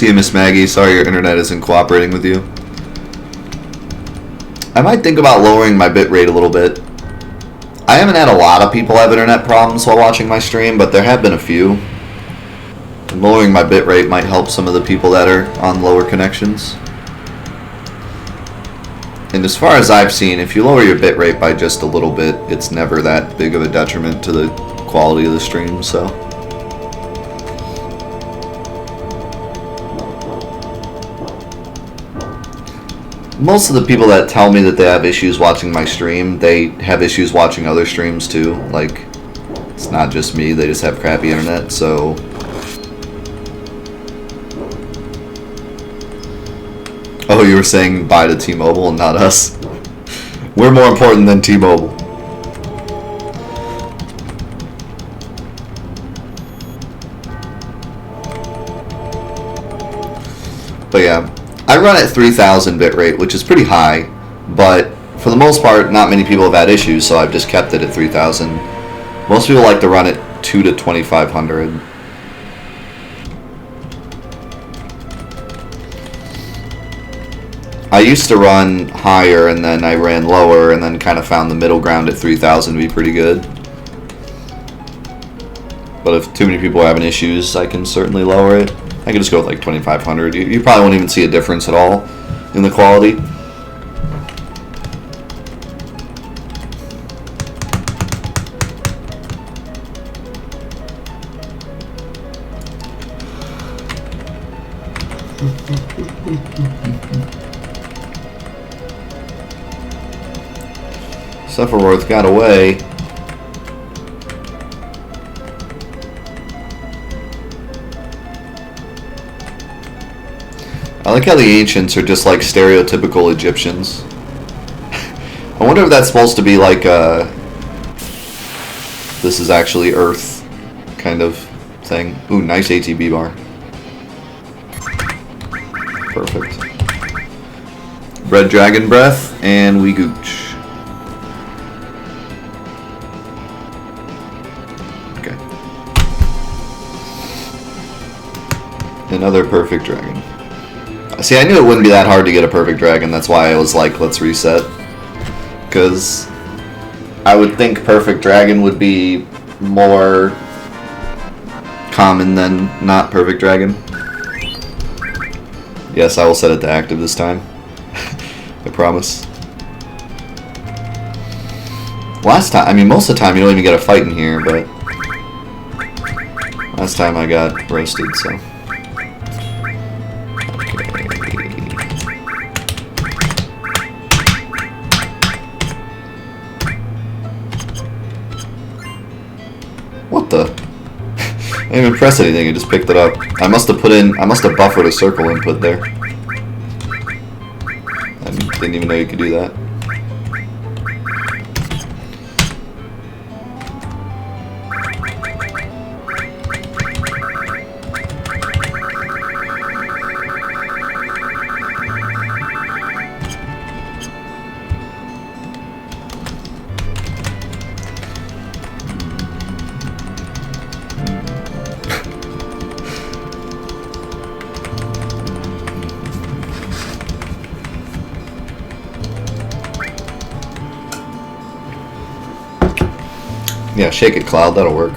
See you, Miss Maggie. Sorry your internet isn't cooperating with you. I might think about lowering my bitrate a little bit. I haven't had a lot of people have internet problems while watching my stream, but there have been a few. And lowering my bitrate might help some of the people that are on lower connections. And as far as I've seen, if you lower your bitrate by just a little bit, it's never that big of a detriment to the quality of the stream, so. Most of the people that tell me that they have issues watching my stream, they have issues watching other streams too. Like, it's not just me, they just have crappy internet, so. Oh, you were saying bye to T-Mobile and not us? We're more important than T-Mobile. But yeah. I run at 3000 bitrate, which is pretty high, but for the most part, not many people have had issues, so I've just kept it at 3000. Most people like to run at 2 to 2500. I used to run higher, and then I ran lower, and then kind of found the middle ground at 3000 to be pretty good. But if too many people are having issues, I can certainly lower it. I could just go with like 2500. You probably won't even see a difference at all in the quality. Sephiroth got away. I like how the ancients are just like stereotypical Egyptians. I wonder if that's supposed to be like this is actually Earth kind of thing. Ooh, nice ATB bar. Perfect. Red Dragon Breath, and we gooch. Okay. Another perfect dragon. See, I knew it wouldn't be that hard to get a perfect dragon, that's why I was like, let's reset. Because I would think perfect dragon would be more common than not perfect dragon. Yes, I will set it to active this time. I promise. Last time, I mean, most of the time you don't even get a fight in here, but last time I got roasted, so. What the? I didn't even press anything, I just picked it up. I must have buffered a circle input there. I didn't even know you could do that. Yeah, shake it, Cloud. That'll work.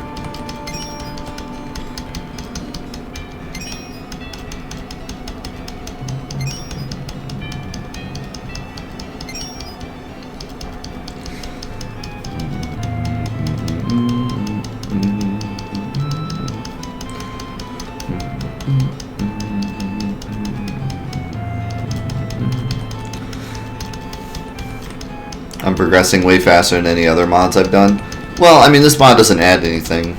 I'm progressing way faster than any other mods I've done. Well, I mean, this mod doesn't add anything.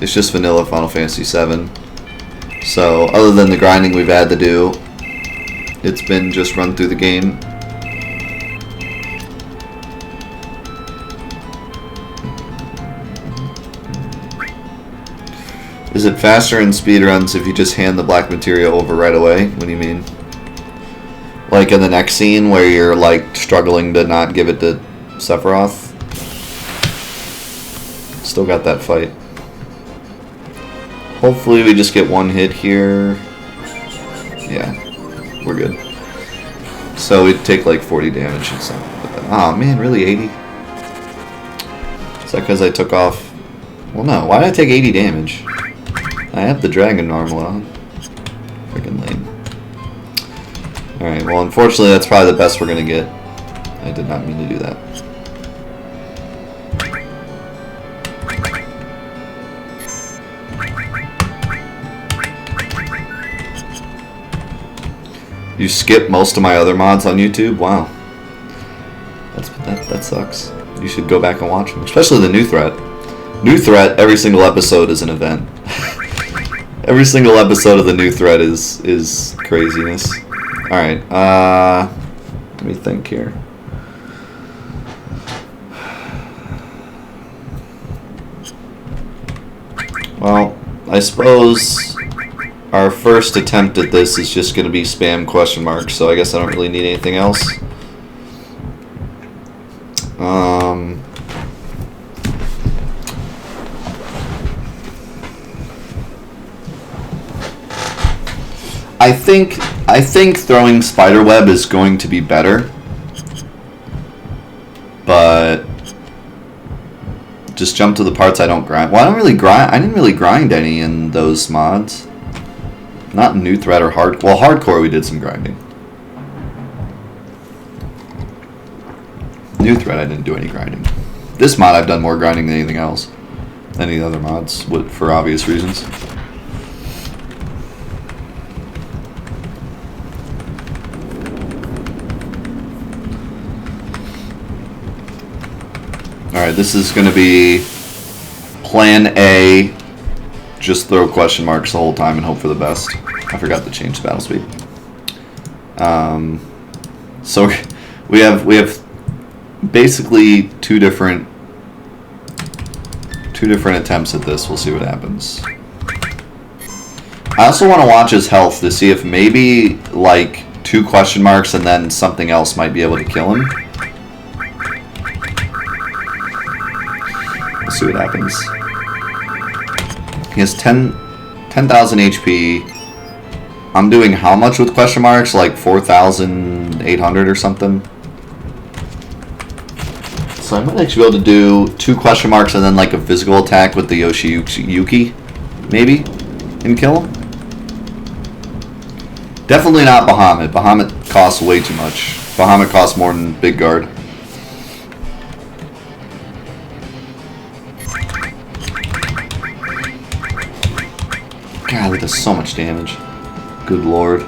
It's just vanilla Final Fantasy VII. So, other than the grinding we've had to do, it's been just run through the game. Is it faster in speedruns if you just hand the black materia over right away? What do you mean? Like in the next scene where you're like struggling to not give it to Sephiroth? Still got that fight. Hopefully we just get one hit here. Yeah, we're good. So we'd take like 40 damage and stuff. Oh man, really 80? Is that because I took off? Well, no. Why did I take 80 damage? I have the dragon armlet on. Freaking lame. Alright, well, unfortunately, that's probably the best we're gonna get. I did not mean to do that. You skip most of my other mods on YouTube? Wow. That sucks. You should go back and watch them. Especially the new threat. New threat, every single episode is an event. Every single episode of the new threat is craziness. Alright, let me think here. Well, I suppose our first attempt at this is just going to be spam question marks, so I guess I don't really need anything else. I think throwing spiderweb is going to be better, but just jump to the parts I don't grind. Well, I didn't really grind any in those mods. Not new threat or hard. Well, hardcore we did some grinding. New threat I didn't do any grinding. This mod I've done more grinding than anything else. Any of the other mods, for obvious reasons. Alright, this is going to be Plan A. Just throw question marks the whole time and hope for the best. I forgot to change the battle speed. So we have basically two different attempts at this. We'll see what happens. I also want to watch his health to see if maybe like 2 question marks and then something else might be able to kill him. We'll see what happens. He has 10,000 HP. I'm doing how much with question marks? Like 4,800 or something. So I might actually be able to do 2 question marks and then like a physical attack with the Yoshi-Yuki, maybe, and kill him. Definitely not Bahamut. Bahamut costs way too much. Bahamut costs more than Big Guard. God, that does so much damage. Good lord.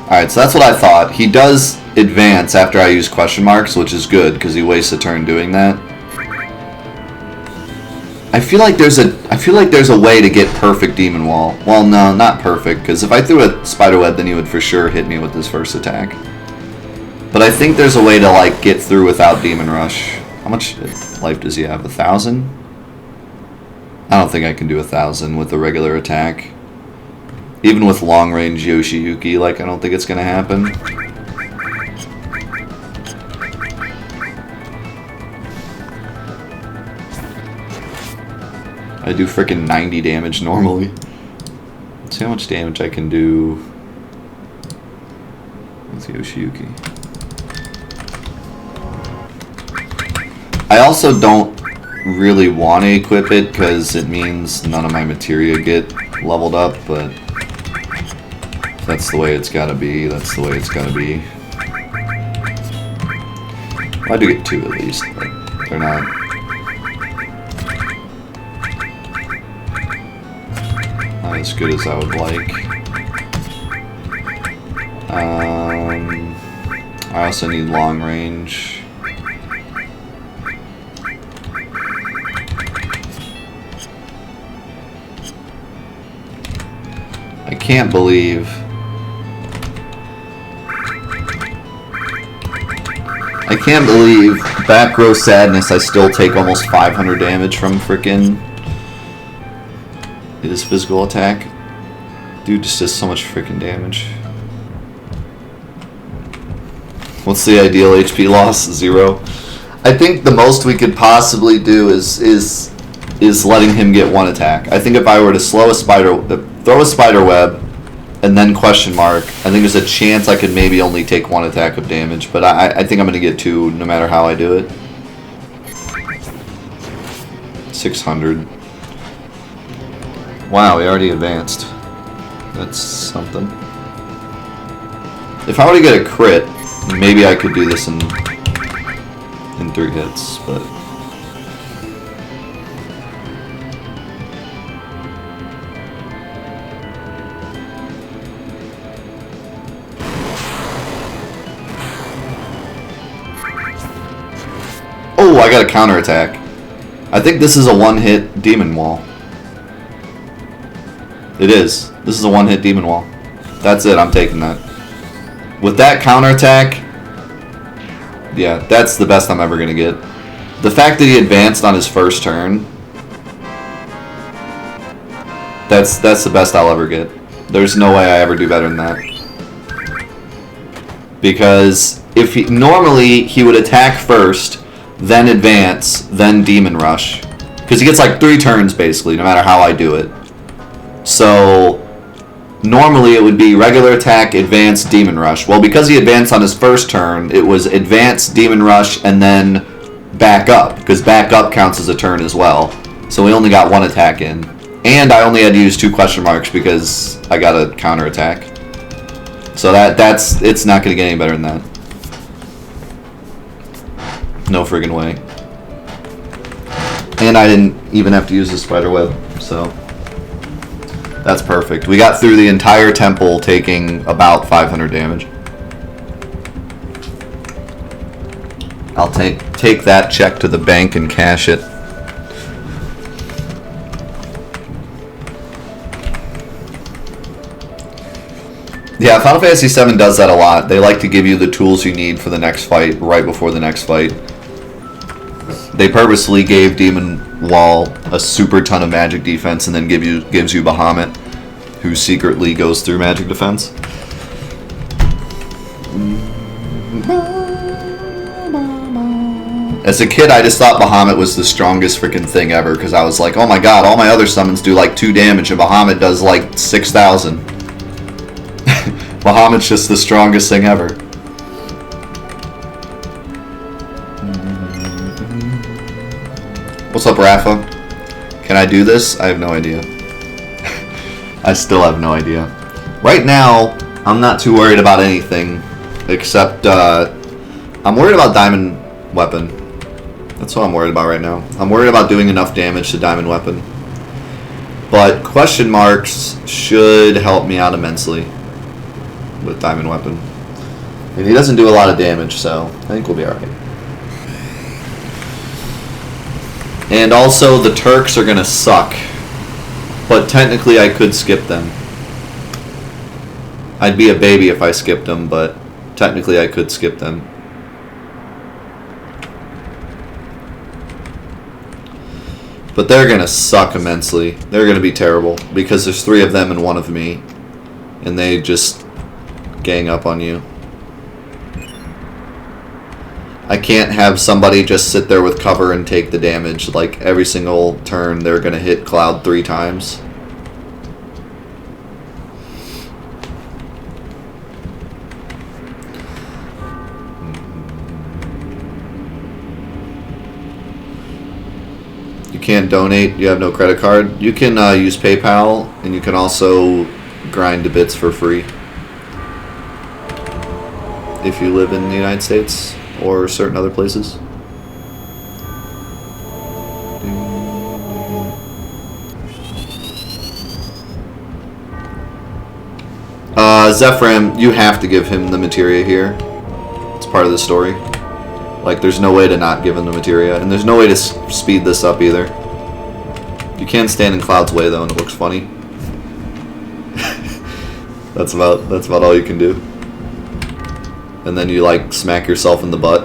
Alright, so that's what I thought. He does advance after I use question marks, which is good, because he wastes a turn doing that. I feel like there's a way to get perfect Demon Wall. Well, no, not perfect, because if I threw a Spiderweb, then he would for sure hit me with his first attack. But I think there's a way to like get through without Demon Rush. How much life does he have? 1,000? I don't think I can do 1,000 with a regular attack. Even with long range Yoshi-Yuki, like I don't think it's gonna happen. I do frickin' 90 damage normally. Let's see how much damage I can do with Yoshi-Yuki. I also don't really want to equip it because it means none of my materia get leveled up, but if that's the way it's gotta be, that's the way it's gotta be. Well, I do get 2 at least, but they're not as good as I would like. I also need long range. I can't believe back row sadness I still take almost 500 damage from frickin' his physical attack. Dude just does so much frickin' damage. What's the ideal HP loss? 0. I think the most we could possibly do is letting him get one attack. I think if I were to throw a spider web, and then question mark, I think there's a chance I could maybe only take one attack of damage, but I think I'm going to get two no matter how I do it. 600. Wow, we already advanced. That's something. If I were to get a crit, maybe I could do this in 3 hits, but... Oh, I got a counterattack. I think this is a one-hit demon wall. It is. This is a one-hit demon wall. That's it, I'm taking that. With that counterattack, yeah, that's the best I'm ever going to get. The fact that he advanced on his first turn, that's the best I'll ever get. There's no way I ever do better than that. Because if normally he would attack first, then advance, then demon rush. Because he gets like 3 turns basically, no matter how I do it. So normally it would be regular attack, advance, demon rush. Well, because he advanced on his first turn, it was advance, demon rush, and then back up. Because back up counts as a turn as well. So we only got 1 attack in. And I only had to use 2 question marks because I got a counter attack. So it's not going to get any better than that. No friggin' way. And I didn't even have to use the spider web, so that's perfect. We got through the entire temple taking about 500 damage. I'll take that check to the bank and cash it. Yeah, Final Fantasy VII does that a lot. They like to give you the tools you need for the next fight right before the next fight. They purposely gave Demon Wall a super ton of magic defense and then gives you Bahamut, who secretly goes through magic defense. As a kid, I just thought Bahamut was the strongest freaking thing ever, because I was like, oh my god, all my other summons do like 2 damage and Bahamut does like 6,000. Bahamut's just the strongest thing ever. What's up, Rafa? Can I do this? I have no idea. I still have no idea. Right now, I'm not too worried about anything, except I'm worried about Diamond Weapon. That's what I'm worried about right now. I'm worried about doing enough damage to Diamond Weapon. But question marks should help me out immensely with Diamond Weapon. And he doesn't do a lot of damage, so I think we'll be alright. And also, the Turks are gonna suck. But technically, I could skip them. I'd be a baby if I skipped them, but technically I could skip them. But they're gonna suck immensely. They're gonna be terrible, because there's 3 of them and 1 of me. And they just gang up on you. I can't have somebody just sit there with cover and take the damage. Like, every single turn, they're going to hit Cloud 3 times. You can't donate. You have no credit card. You can use PayPal, and you can also grind to bits for free if you live in the United States or certain other places. Zephyrim, you have to give him the materia here. It's part of the story. Like, there's no way to not give him the materia, and there's no way to speed this up either. You can stand in Cloud's way though, and it looks funny. That's about all you can do. And then you like smack yourself in the butt.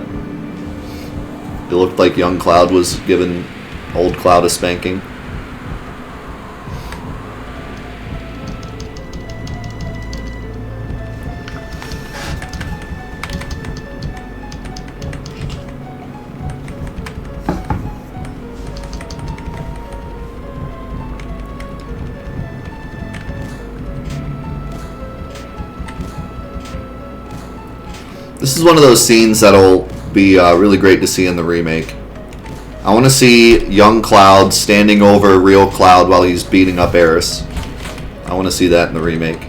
It looked like young Cloud was giving old Cloud a spanking. This is one of those scenes that'll be really great to see in the remake. I want to see young Cloud standing over real Cloud while he's beating up Aerith. I want to see that in the remake.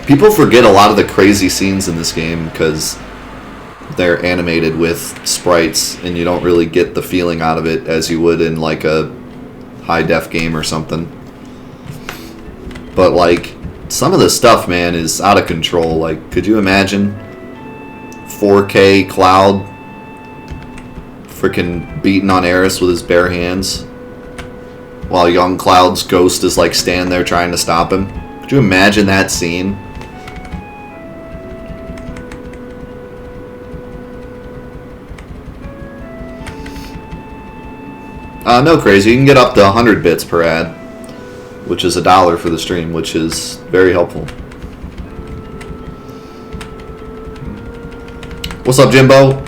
People forget a lot of the crazy scenes in this game because they're animated with sprites and you don't really get the feeling out of it as you would in like a high-def game or something. But like, some of the stuff, man, is out of control. Like, could you imagine 4K Cloud freaking beating on Aerith with his bare hands while young Cloud's ghost is like standing there trying to stop him? Could you imagine that scene? No crazy. You can get up to 100 bits per ad, which is $1 for the stream, which is very helpful. What's up, Jimbo?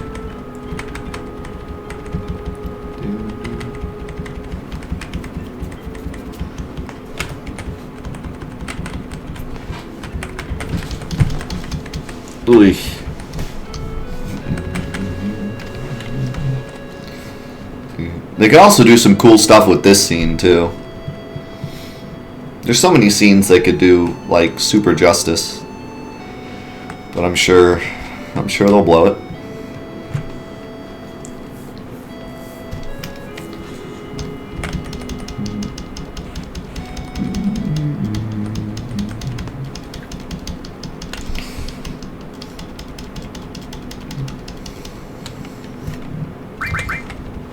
Ooh. They could also do some cool stuff with this scene too. There's so many scenes they could do like super justice, but I'm sure they'll blow it.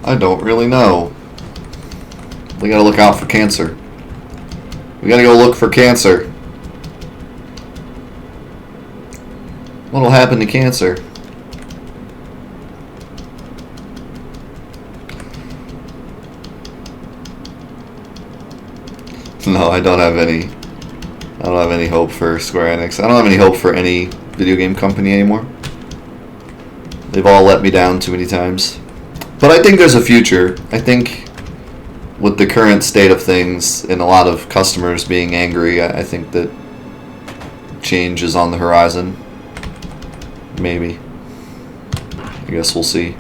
I don't really know. We gotta look out for cancer. We gotta go look for cancer. What'll happen to cancer? No, I don't have any. I don't have any hope for Square Enix. I don't have any hope for any video game company anymore. They've all let me down too many times. But I think there's a future. I think with the current state of things and a lot of customers being angry, I think that change is on the horizon. Maybe. I guess we'll see.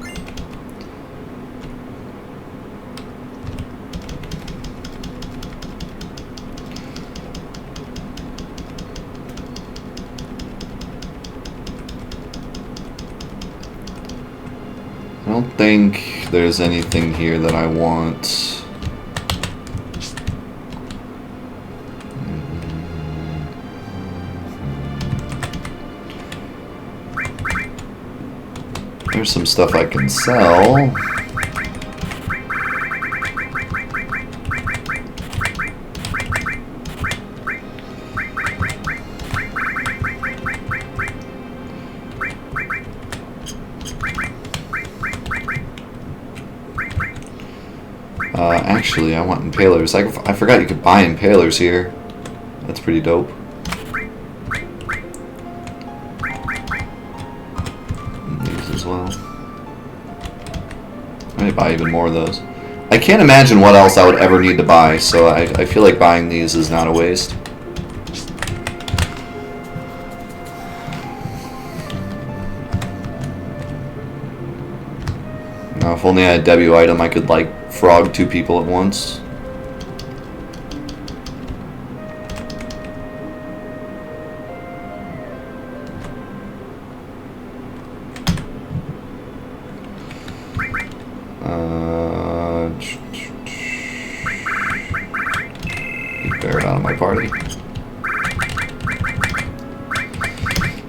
I don't think there's anything here that I want. There's some stuff I can sell. Actually, I want impalers. I forgot you could buy impalers here. That's pretty dope. And these as well. I might buy even more of those. I can't imagine what else I would ever need to buy, so I feel like buying these is not a waste. Now, if only I had a W item, I could, like, frog 2 people at once. Bear it out of my party.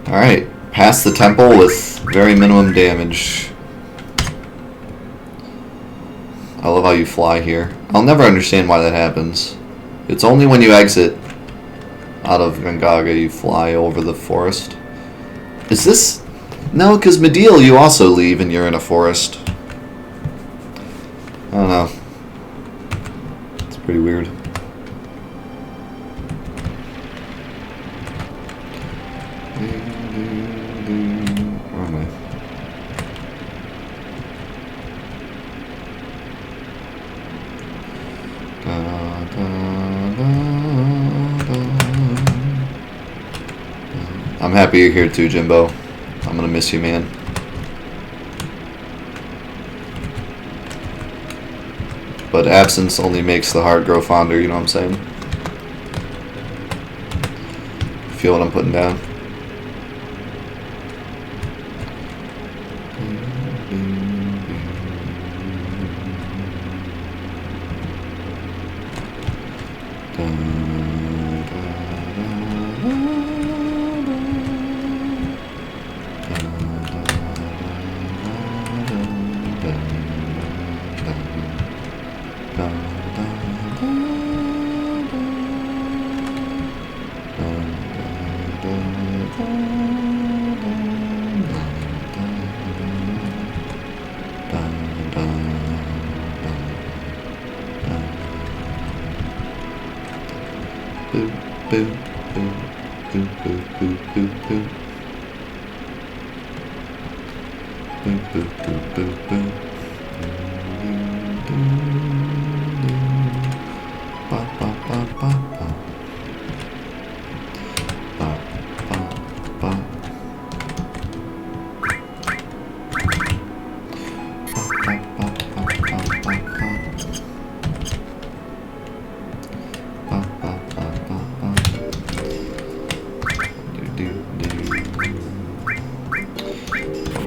Alright, pass the temple with very minimum damage. I love how you fly here. I'll never understand why that happens. It's only when you exit out of Gangaga you fly over the forest. Is this... No, because Mediel you also leave and you're in a forest. I don't know. It's pretty weird. Where am I? I'm happy you're here too, Jimbo. I'm gonna miss you, man. But absence only makes the heart grow fonder, you know what I'm saying? Feel what I'm putting down?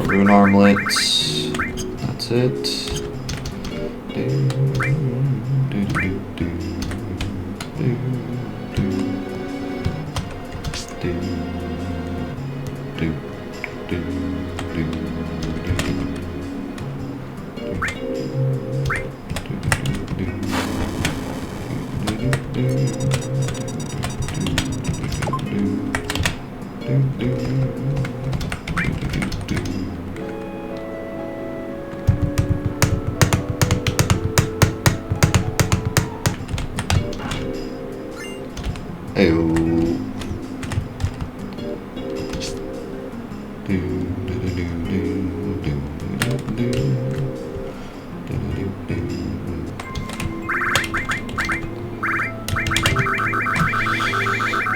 Rune armlets. That's it.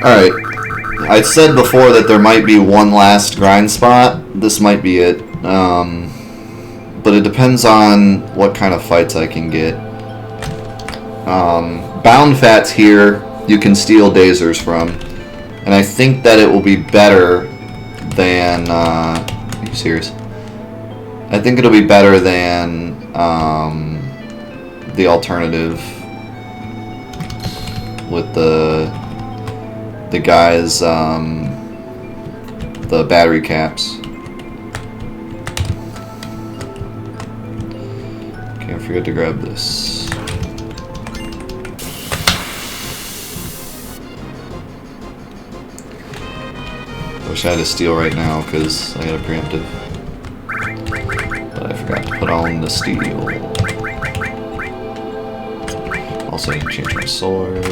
Alright, I said before that there might be one last grind spot. This might be it. But it depends on what kind of fights I can get. Bound Fats here, you can steal Dazers from. And I think that it will be better than... are you serious? I think it'll be better than the alternative with the guys, the battery caps. Can't forget to grab this. Wish I had a steal right now because I got a preemptive. But I forgot to put on the steel. Also, I can change my sword.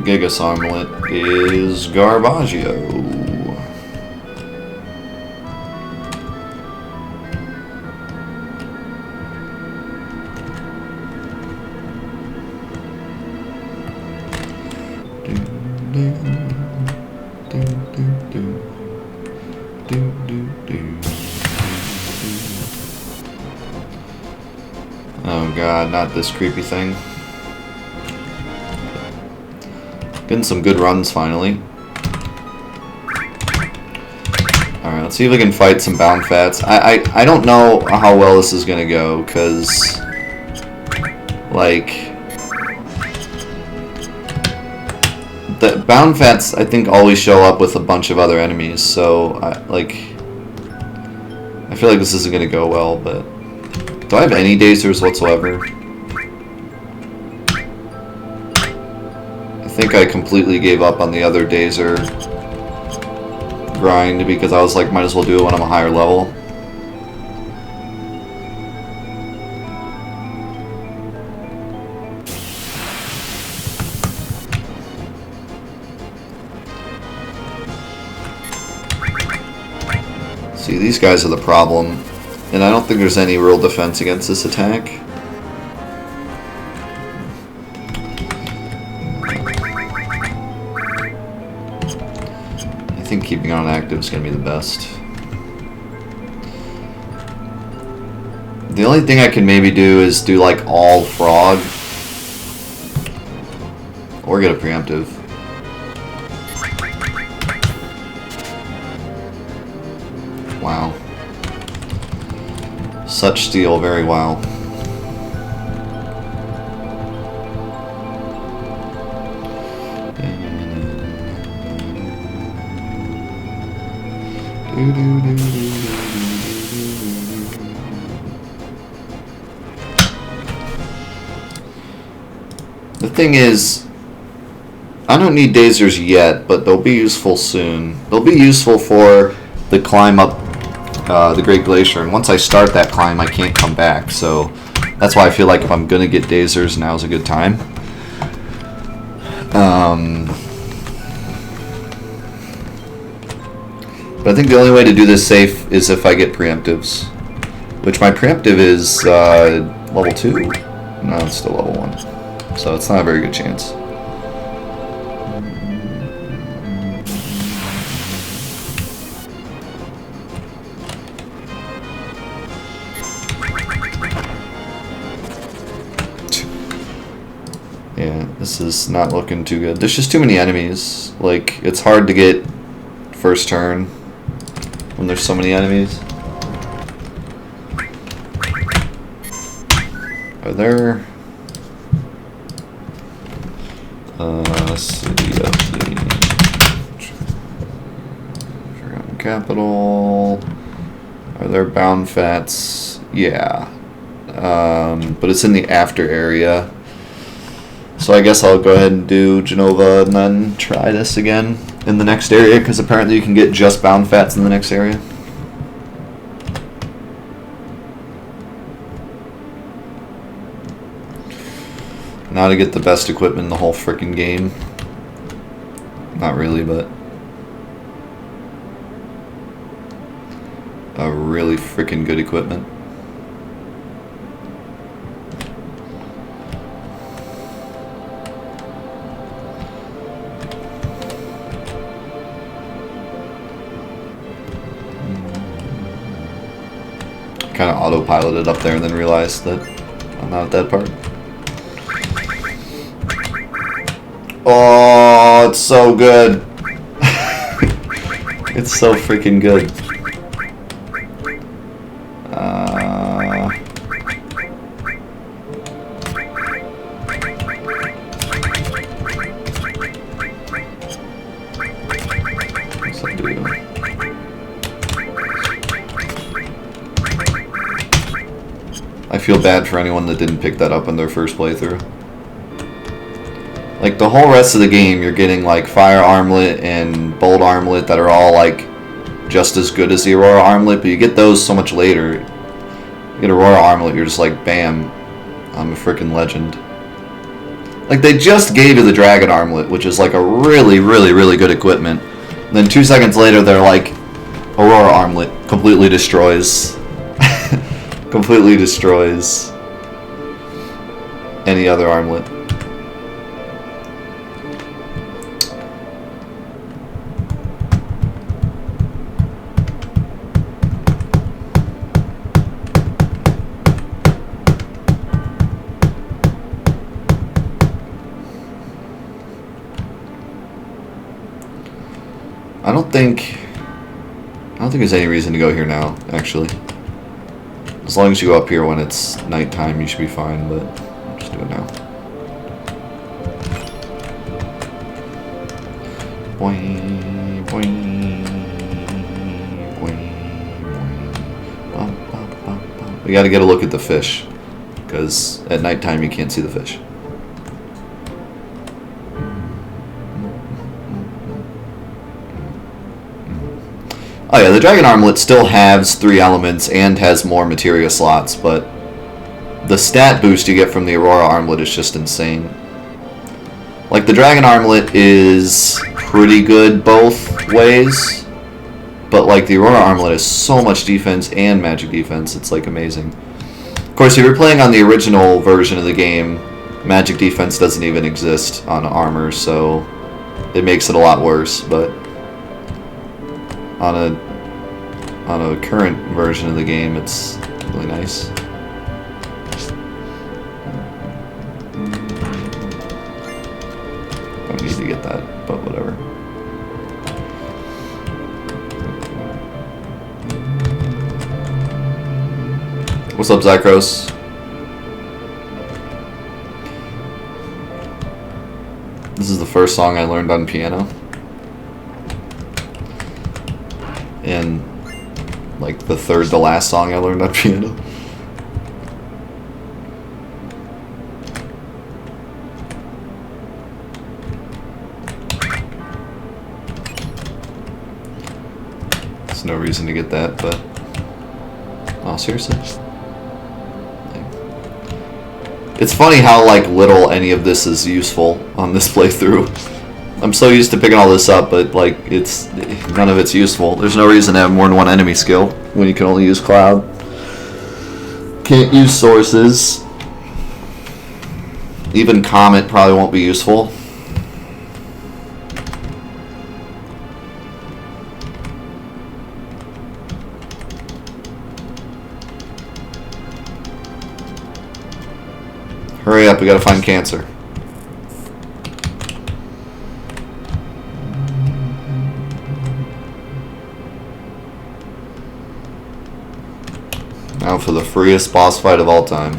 Gigas armlet is Garbaggio. Oh god, not this creepy thing. Getting some good runs finally. Alright, let's see if we can fight some Bound Fats. I don't know how well this is gonna go, because like the Bound Fats I think always show up with a bunch of other enemies, so I feel like this isn't gonna go well, but do I have any Dazers whatsoever? I think I completely gave up on the other Dazer grind because I was like, might as well do it when I'm a higher level. See, these guys are the problem, and I don't think there's any real defense against this attack. I think keeping on active is going to be the best. The only thing I can maybe do is do like all frog, or get a preemptive. Wow. Such steel, very wow. The thing is, I don't need dazers yet, but they'll be useful soon. They'll be useful for the climb up the Great Glacier, and once I start that climb, I can't come back. So that's why I feel like if I'm gonna get dazers, now's a good time. But I think the only way to do this safe is if I get preemptives, which my preemptive is level 2. No, it's still level 1, so it's not a very good chance. Yeah, this is not looking too good. There's just too many enemies. Like, it's hard to get first turn when there's so many enemies. Are there... City of the Forgotten Capital. Are there bound fats? Yeah. But it's in the after area. So I guess I'll go ahead and do Jenova and then try this again in the next area, because apparently you can get just bound fats in the next area. Now to get the best equipment in the whole frickin' game. Not really, but a really frickin' good equipment. Kind of autopiloted up there and then realized that I'm not at that part. Oh, it's so good. It's so freaking good. What's that do? I feel bad for anyone that didn't pick that up in their first playthrough. Like, the whole rest of the game, you're getting, like, Fire Armlet and Bolt Armlet that are all, like, just as good as the Aurora Armlet, but you get those so much later. You get Aurora Armlet, you're just like, bam, I'm a freaking legend. Like, they just gave you the Dragon Armlet, which is, like, a really, really, really good equipment. And then 2 seconds later, they're like, Aurora Armlet completely destroys. Completely destroys any other armlet. I don't think there's any reason to go here now, actually. As long as you go up here when it's nighttime, you should be fine, but I'll just do it now. Boing, boing, boing, boing. Bum, bum, bum, bum. We gotta get a look at the fish, because at nighttime you can't see the fish. Oh yeah, the Dragon Armlet still has 3 elements and has more materia slots, but the stat boost you get from the Aurora Armlet is just insane. Like, the Dragon Armlet is pretty good both ways, but like the Aurora Armlet has so much defense and magic defense, it's like amazing. Of course, if you're playing on the original version of the game, magic defense doesn't even exist on armor, so it makes it a lot worse, but on a current version of the game, it's really nice. Don't need to get that, but whatever. What's up, Zycros? This is the first song I learned on piano. And like the third to last song I learned on piano. There's no reason to get that, but oh, seriously? It's funny how like little any of this is useful on this playthrough. I'm so used to picking all this up, but like it's none of it's useful. There's no reason to have more than one enemy skill when you can only use Cloud. Can't use sources. Even Comet probably won't be useful. Hurry up, we gotta find Cancer. Now for the freest boss fight of all time.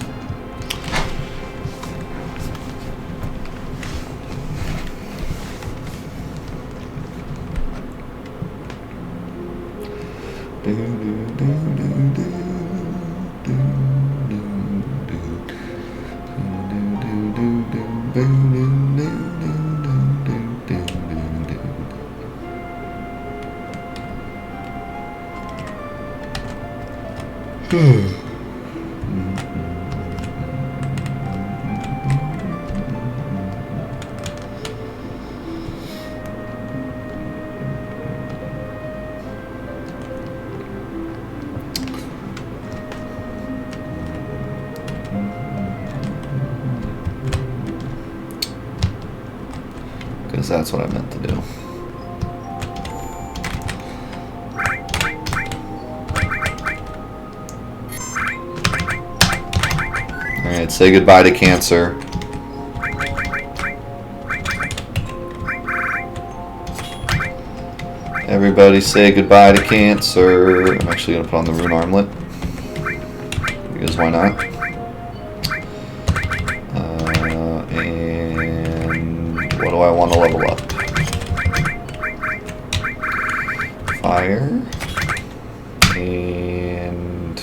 Because that's what I meant to do. Alright, say goodbye to Cancer. Everybody say goodbye to Cancer. I'm actually going to put on the Rune Armlet. Because why not? And what do I want to level up? Fire. And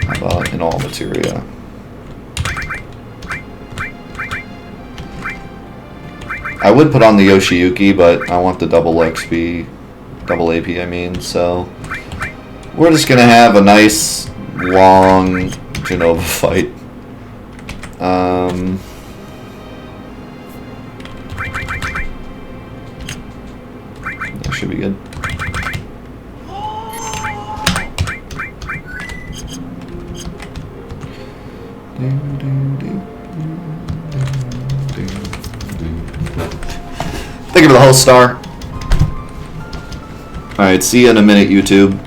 how about in all materia? I would put on the Yoshiyuki, but I want the double XP, double AP I mean, so we're just gonna have a nice long Jenova fight. That should be good. Thank you for the whole star. Alright, see you in a minute, YouTube.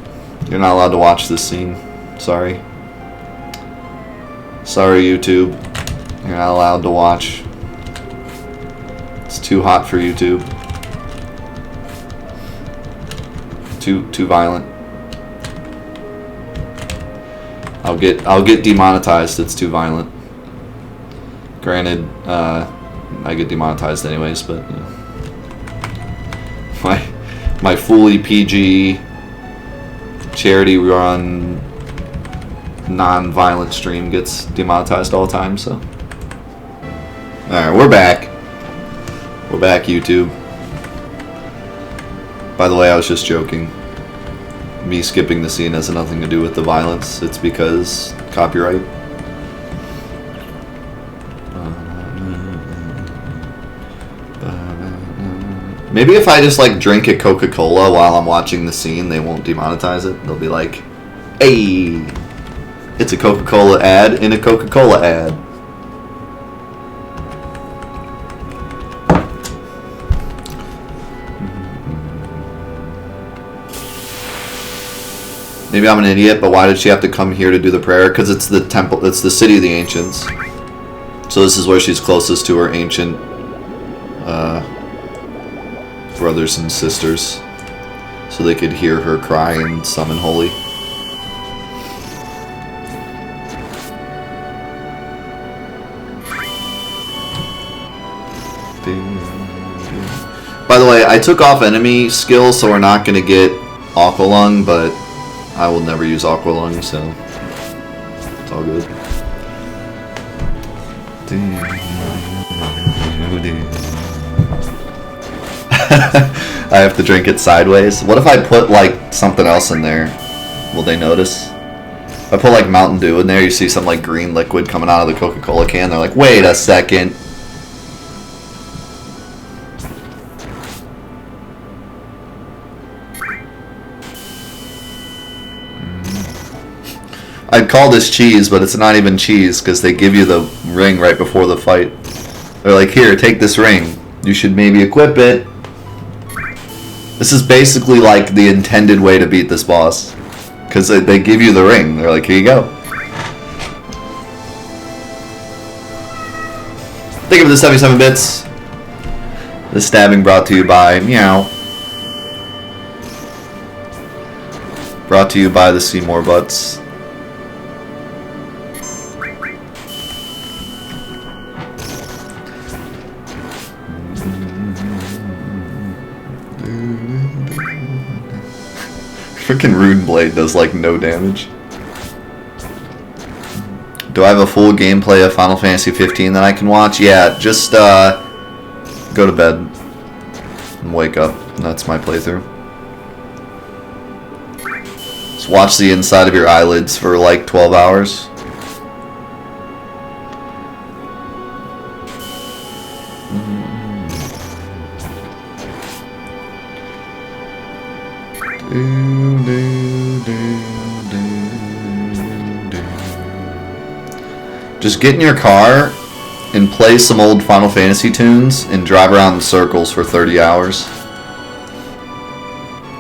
You're not allowed to watch this scene. Sorry. Sorry, YouTube. You're not allowed to watch. It's too hot for YouTube. Too violent. I'll get demonetized. It's too violent. Granted, I get demonetized anyways, but you know. My fully PG charity run non-violent stream gets demonetized all the time, so. Alright, we're back. We're back, YouTube. By the way, I was just joking. Me skipping the scene has nothing to do with the violence. It's because copyright. Maybe if I just like drink a Coca-Cola while I'm watching the scene, they won't demonetize it. They'll be like, hey, it's a Coca-Cola ad in a Coca-Cola ad. Maybe I'm an idiot, but why did she have to come here to do the prayer? Because it's the temple, it's the city of the ancients. So this is where she's closest to her ancient brothers and sisters. So they could hear her cry and summon holy. By the way, I took off enemy skills, so we're not going to get Aqua Lung, but I will never use Aqua Lung, so it's all good. I have to drink it sideways. What if I put like something else in there? Will they notice? If I put like Mountain Dew in there, you see some like green liquid coming out of the Coca-Cola can. They're like, wait a second. I'd call this cheese, but it's not even cheese because they give you the ring right before the fight. They're like, here, take this ring. You should maybe equip it. This is basically like the intended way to beat this boss. Because they give you the ring. They're like, here you go. Thank you for the 77 bits. This stabbing brought to you by Meow. Brought to you by the Seymour Butts. Freaking Rune Blade does like no damage. Do I have a full gameplay of Final Fantasy 15 that I can watch? Yeah, just go to bed and wake up. That's my playthrough. Just watch the inside of your eyelids for like 12 hours. Just get in your car and play some old Final Fantasy tunes and drive around in circles for 30 hours.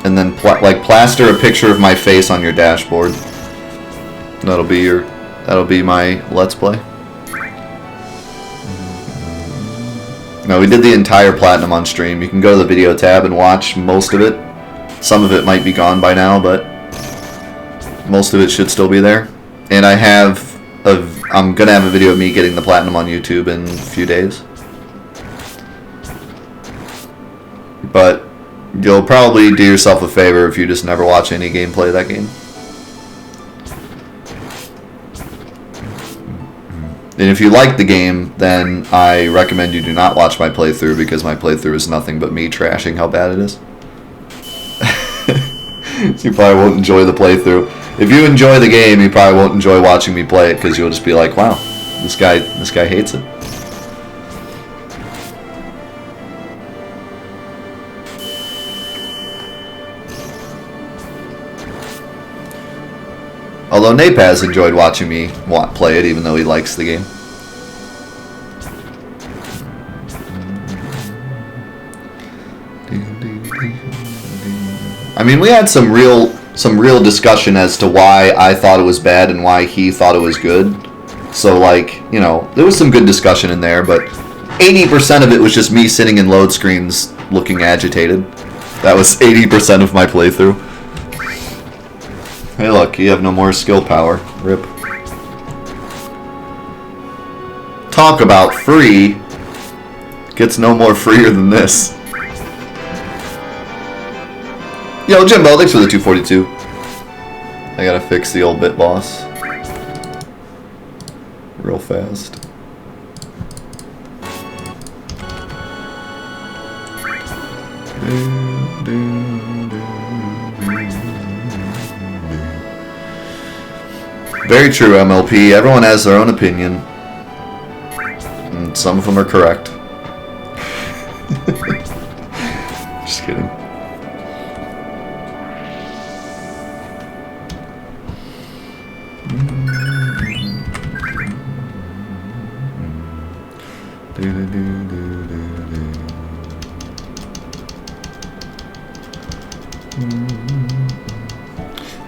And then plaster a picture of my face on your dashboard. That'll be my Let's Play. No, we did the entire Platinum on stream. You can go to the video tab and watch most of it. Some of it might be gone by now, but most of it should still be there. And I'm gonna have a video of me getting the Platinum on YouTube in a few days. But you'll probably do yourself a favor if you just never watch any gameplay of that game. And if you like the game, then I recommend you do not watch my playthrough, because my playthrough is nothing but me trashing how bad it is. So you probably won't enjoy the playthrough. If you enjoy the game, you probably won't enjoy watching me play it, because you'll just be like, wow, this guy hates it. Although Nape has enjoyed watching me play it, even though he likes the game. I mean, we had some real discussion as to why I thought it was bad and why he thought it was good. So, like, you know, there was some good discussion in there, but 80% of it was just me sitting in load screens looking agitated. That was 80% of my playthrough. Hey, look, you have no more skill power. Rip. Talk about free. Gets no more freer than this. Yo, Jimbo, thanks for the 242. I gotta fix the old bit boss real fast. Very true, MLP. Everyone has their own opinion. And some of them are correct. Just kidding.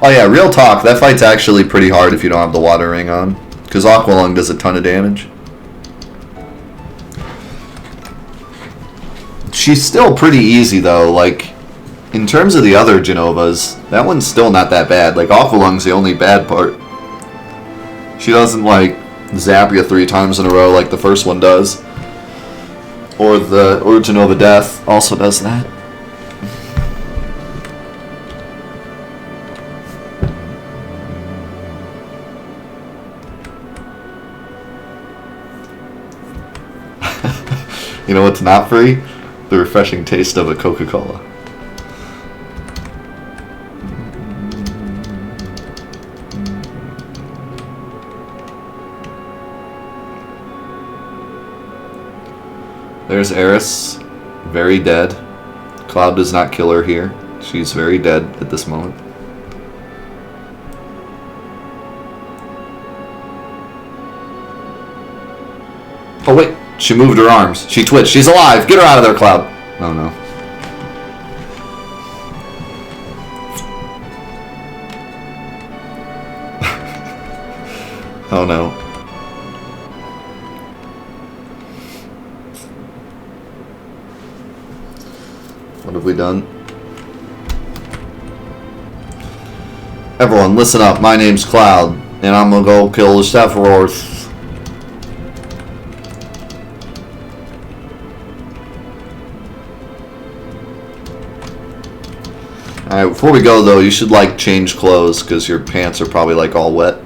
Oh yeah, real talk, that fight's actually pretty hard if you don't have the water ring on. Because Aqualung does a ton of damage. She's still pretty easy though, like, in terms of the other Jenovas, that one's still not that bad. Like, Aqualung's the only bad part. She doesn't, like, zap you 3 times in a row like the first one does. Or Jenova Death also does that. You know what's not free? The refreshing taste of a Coca-Cola. There's Aerith, very dead. Cloud does not kill her here. She's very dead at this moment. Oh wait, she moved her arms. She twitched. She's alive. Get her out of there, Cloud. Oh no. Oh no. What have we done? Everyone, listen up. My name's Cloud, and I'm gonna go kill the Sephiroth. Alright, before we go though, you should like change clothes because your pants are probably like all wet.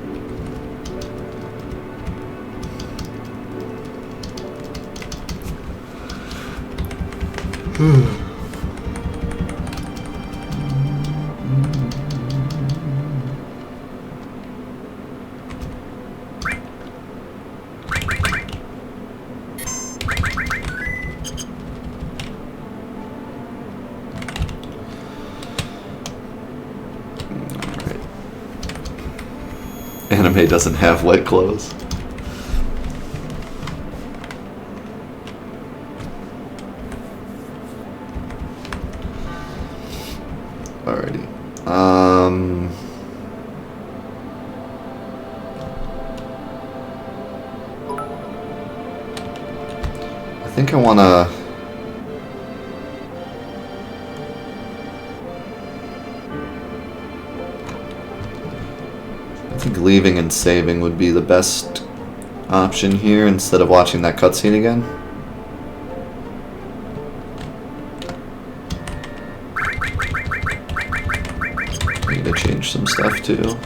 Anime doesn't have wet clothes. Alrighty. I think I wanna. I think leaving and saving would be the best option here instead of watching that cutscene again. I need to change some stuff too.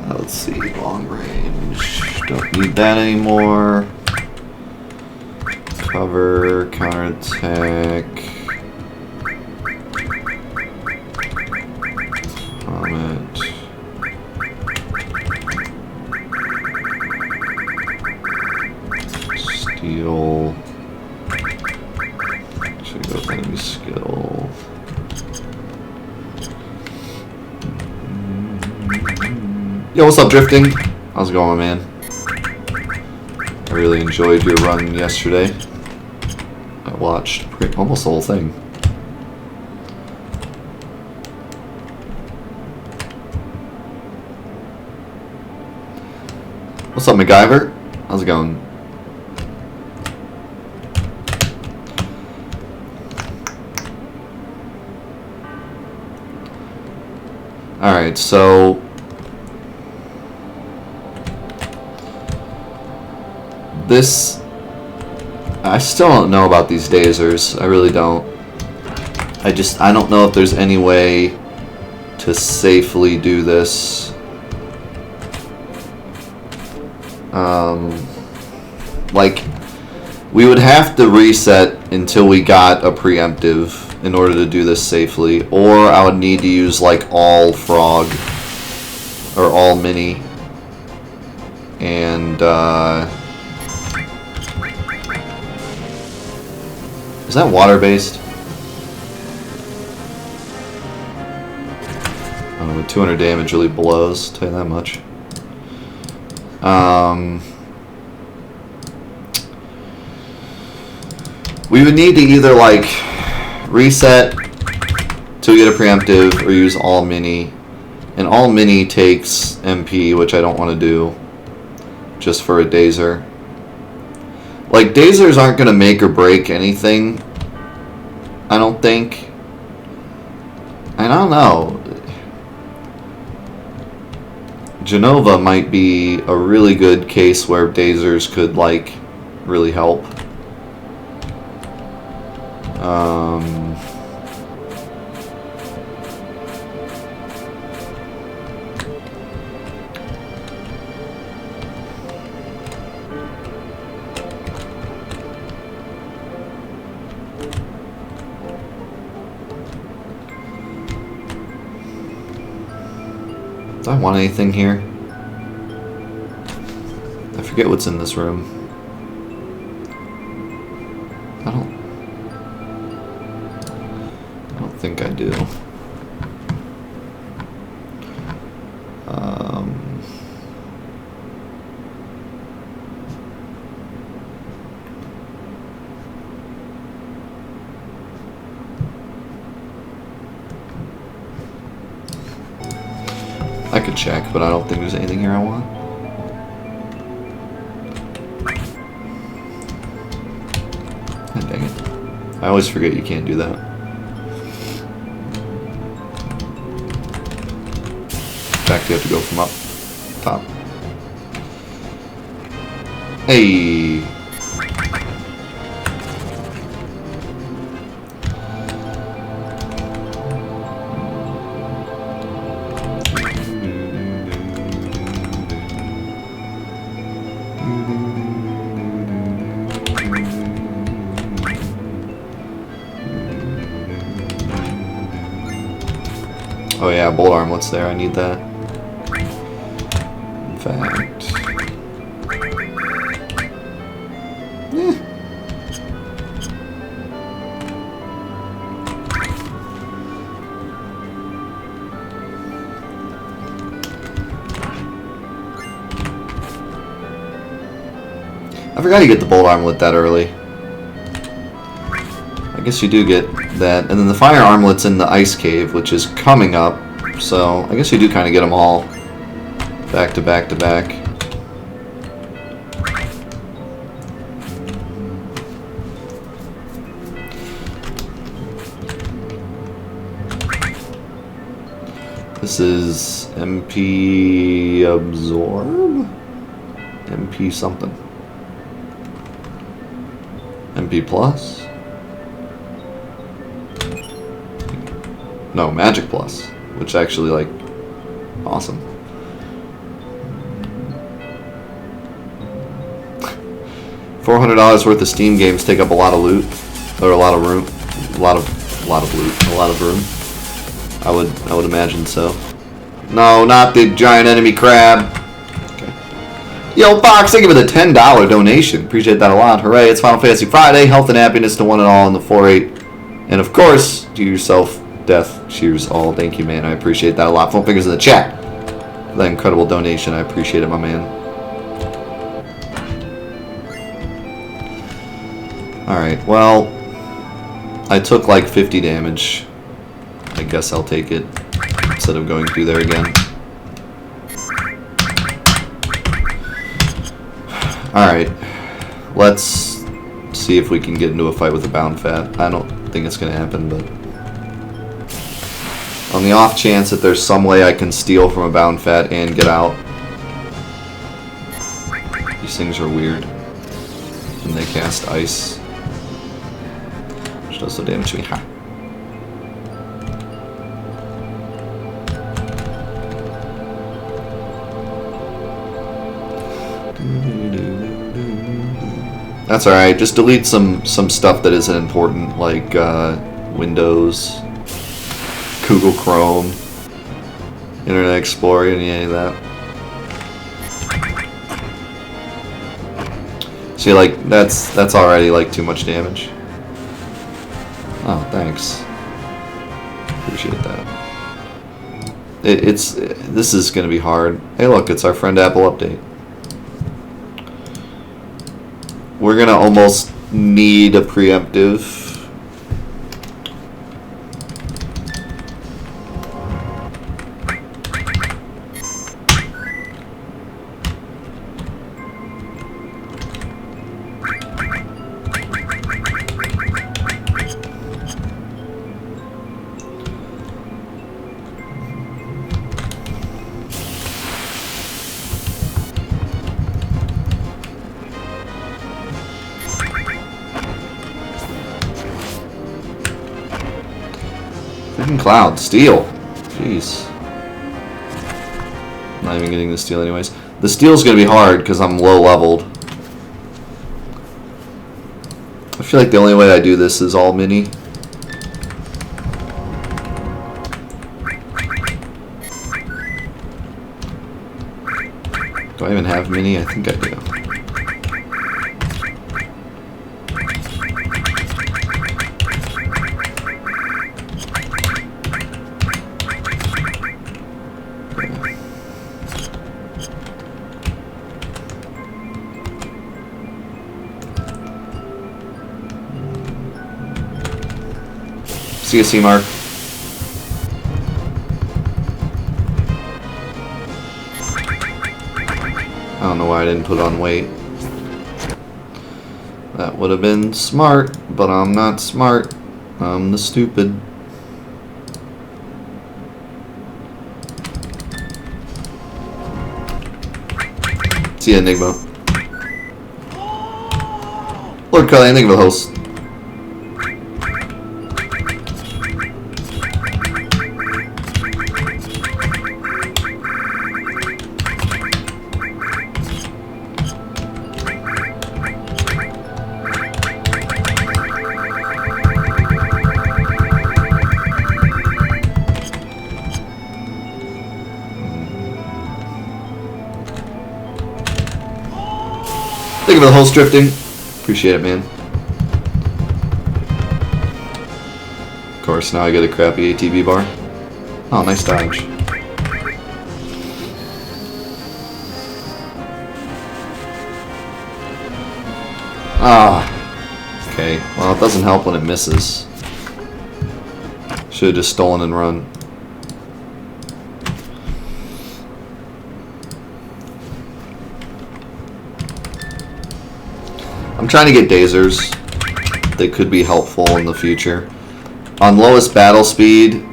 Let's see, long range. Don't need that anymore. Cover, counterattack, vomit, steal, should go with enemy skill. Yo, what's up, Drifting? How's it going, my man? I really enjoyed your run yesterday. I watched almost the whole thing. What's up, MacGyver? How's it going? Alright, so this, I still don't know about these dazers. I really don't. I don't know if there's any way to safely do this. Like, We would have to reset until we got a preemptive in order to do this safely, or I would need to use like all frog or all mini, and is that water based? I don't know, 200 damage really blows, I'll tell you that much. We would need to either like reset till we get a preemptive or use all mini. And all mini takes MP, which I don't want to do just for a dazer. Like, dazers aren't going to make or break anything, I don't think. And I don't know. Jenova might be a really good case where dazers could, like, really help. Do I want anything here? I forget what's in this room. I don't think I do. I could check, but I don't think there's anything here I want. God dang it. I always forget you can't do that. In fact, you have to go from up top. Hey! Oh yeah, bolt armlet's there, I need that. In fact... I forgot you get the bolt armlet that early. I guess you do get that. And then the fire armlet's in the ice cave, which is coming up. So I guess you do kind of get them all back to back to back. This is MP absorb? MP something. MP plus? No, magic plus, which actually, like, awesome. $400 worth of Steam games take up a lot of loot, or a lot of room, a lot of loot, a lot of room. I would imagine so. No, not the giant enemy crab. Okay. Yo, Fox, thank you for the $10 donation. Appreciate that a lot. Hooray! It's Final Fantasy Friday. Health and happiness to one and all in the 4-8, and of course, to yourself. Death cheers all. Thank you, man. I appreciate that a lot. Phone fingers in the chat for that incredible donation. I appreciate it, my man. Alright, well, I took like 50 damage. I guess I'll take it instead of going through there again. Alright, let's see if we can get into a fight with a bound fat. I don't think it's going to happen, but on the off chance that there's some way I can steal from a bound fat and get out. These things are weird. And they cast ice, which does no damage to me. Ha. That's alright. Just delete some stuff that isn't important, like Windows, Google Chrome, Internet Explorer, any of that. See, like, that's already, like, too much damage. Oh, thanks. Appreciate that. This is gonna be hard. Hey, look, it's our friend Apple update. We're gonna almost need a preemptive. Cloud, steel. Jeez. Not even getting the steel anyways. The steel's gonna be hard because I'm low leveled. I feel like the only way I do this is all mini. Do I even have mini? I think I do. CSC mark. I don't know why I didn't put on weight. That would have been smart, but I'm not smart. I'm the stupid. See ya, Enigma. Lord Cully, Enigma host. Thank you for the host drifting. Appreciate it, man. Of course, now I get a crappy ATB bar. Oh, nice dodge. Ah. Okay. Well, it doesn't help when it misses. Should have just stolen and run. I'm trying to get dazers. They could be helpful in the future. On lowest battle speed,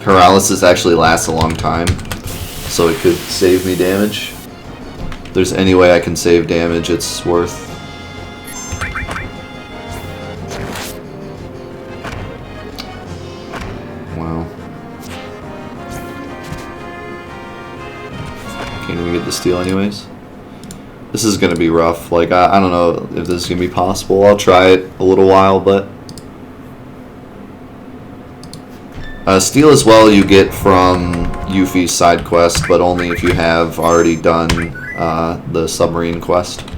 paralysis actually lasts a long time, so it could save me damage. If there's any way I can save damage, it's worth. Wow. Can't even get the steal anyways. This is going to be rough. Like, I don't know if this is going to be possible. I'll try it a little while, but... steal as well you get from Yuffie's side quest, but only if you have already done the submarine quest.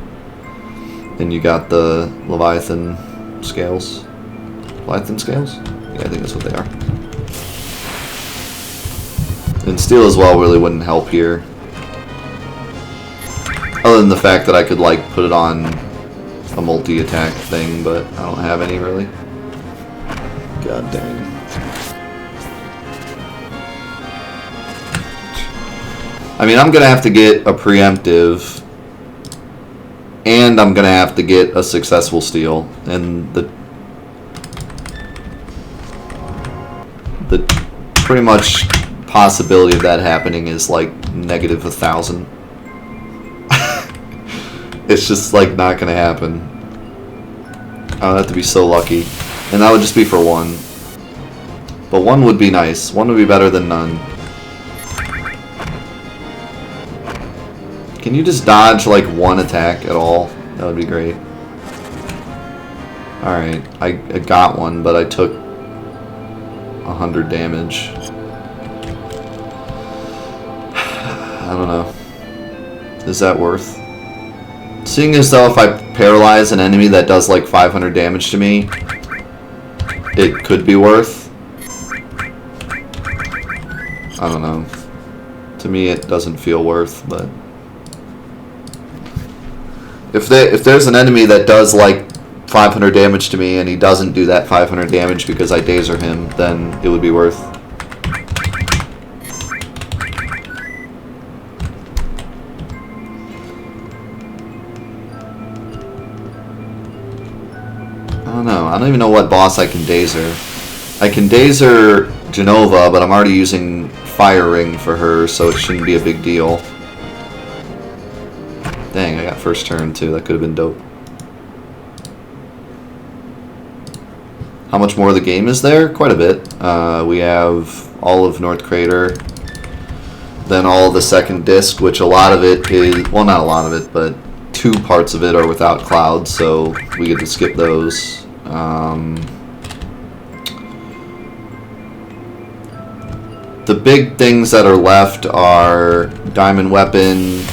And you got the Leviathan scales. Leviathan scales? Yeah, I think that's what they are. And steal as well really wouldn't help here. Other than the fact that I could, like, put it on a multi-attack thing, but I don't have any, really. God dang. I mean, I'm going to have to get a preemptive, and I'm going to have to get a successful steal, and the pretty much possibility of that happening is, like, negative 1,000. It's just, like, not gonna happen. I would have to be so lucky. And that would just be for one. But one would be nice. One would be better than none. Can you just dodge like one attack at all? That would be great. Alright, I got one, but I took 100 damage. I don't know. Is that worth? Seeing as though if I paralyze an enemy that does like 500 damage to me, it could be worth. I don't know. To me, it doesn't feel worth, but if there's an enemy that does like 500 damage to me and he doesn't do that 500 damage because I dazer him, then it would be worth. I don't know. I don't even know what boss I can dazer. I can dazer Jenova, but I'm already using Fire Ring for her, so it shouldn't be a big deal. Dang, I got first turn too. That could have been dope. How much more of the game is there? Quite a bit. We have all of North Crater, then all of the second disc, which a lot of it is, well, not a lot of it, but 2 parts of it are without clouds, so we get to skip those. The big things that are left are Diamond Weapon,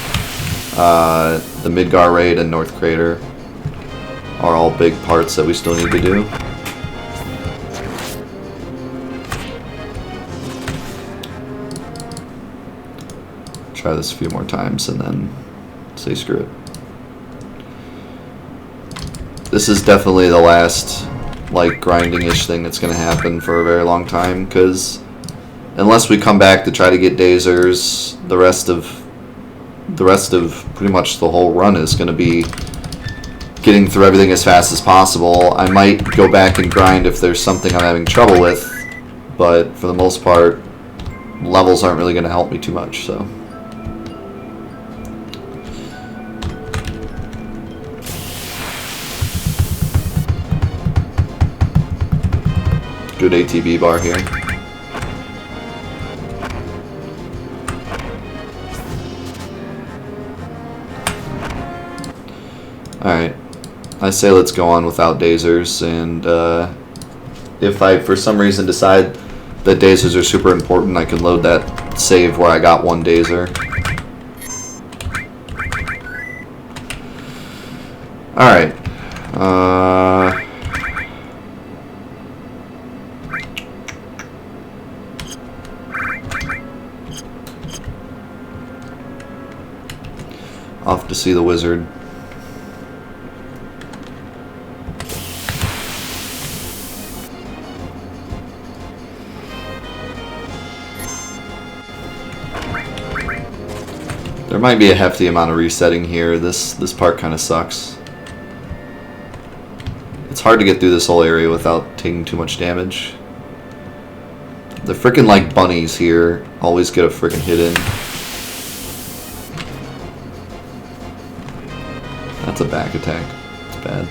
the Midgar Raid, and North Crater are all big parts that we still need to do. Try this a few more times and then say screw it. This is definitely the last like grinding-ish thing that's going to happen for a very long time, because unless we come back to try to get dazers, the rest of pretty much the whole run is going to be getting through everything as fast as possible. I might go back and grind if there's something I'm having trouble with, but for the most part, levels aren't really going to help me too much, so. Good ATB bar here. Alright, I say let's go on without dazers, and if I for some reason decide that dazers are super important, I can load that save where I got 1 dazer. Alright, off to see the wizard. There might be a hefty amount of resetting here. This part kind of sucks. It's hard to get through this whole area without taking too much damage. The frickin' like bunnies here always get a frickin' hit in. That's a back attack. It's bad.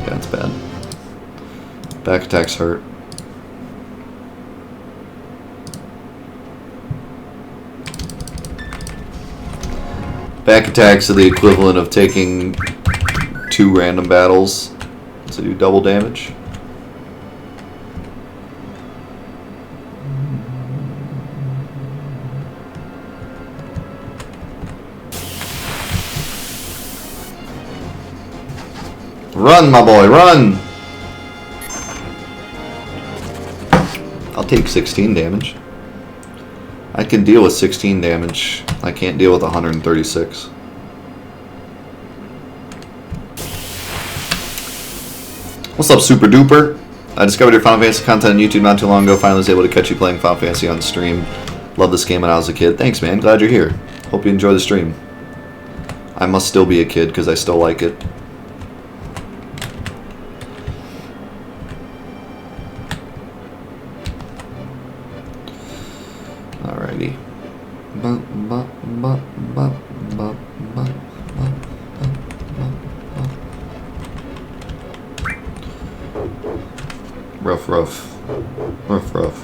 Yeah, it's bad. Back attacks hurt. Back attacks are the equivalent of taking 2 random battles to do double damage. Run, my boy, run! I'll take 16 damage. I can deal with 16 damage. I can't deal with 136. What's up, Super Duper? I discovered your Final Fantasy content on YouTube not too long ago. Finally was able to catch you playing Final Fantasy on stream. Love this game when I was a kid. Thanks, man. Glad you're here. Hope you enjoy the stream. I must still be a kid because I still like it. Alrighty. Rough.